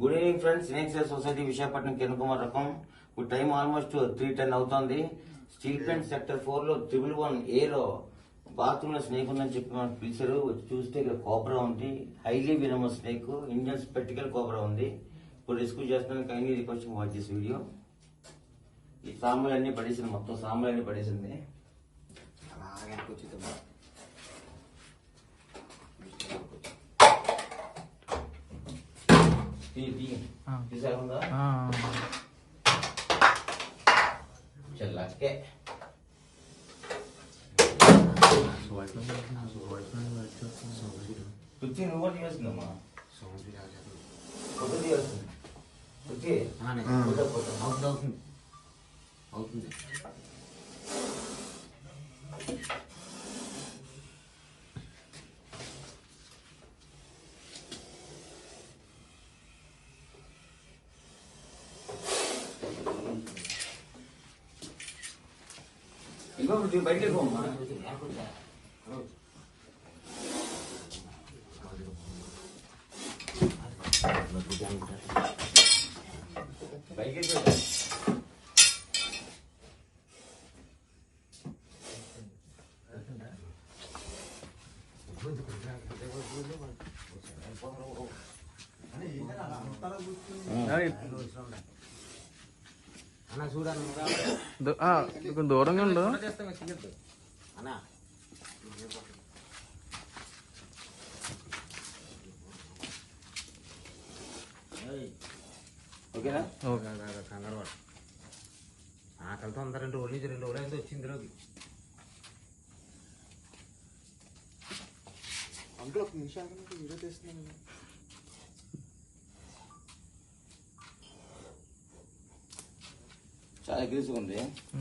Good evening friends, snakes society Visakhapatnam Kiran Kumar రకం. ఇప్పుడు time almost 3:10 అవుతోంది. స్టీల్ ప్లాంట్ సెక్టర్ 4 లో 111A లో బాత్రూమ్ లో స్నేక్ ఉందని చెప్పి మనకు పిలిచారు. వచ్చి చూస్తే ఇక్కడ కోబ్రా ఉంది. Highly వినమస్ snake, Indian spectacle cobra ఉంది. ఇప్పుడు రెస్క్యూ చేస్తాను. Kindly request watch this video. ఈ సాంబార్ అన్ని పడేసింది, మొత్తం సాంబార్ అన్ని పడేసింది. అలాగే వచ్చింది. चल कुछ नूवर दिवस नम्मा फोटो दिवस ओके फोटो फोटो అవుతుంది ఇంకొకటి బయటకు పోమ్మా. బయటకి కొంచెం దూరంగా ఉండు. ఓకేనా? కంగారు పడు. ఆకలితో అంతా 2 రోజుల నుంచి 2 రోజులు అయితే వచ్చింది రోజు. అంకుల్ ఒక నిమిషం వీడియో తీస్తున్నాను. చాలా అగ్రెసివ్ ఉంది.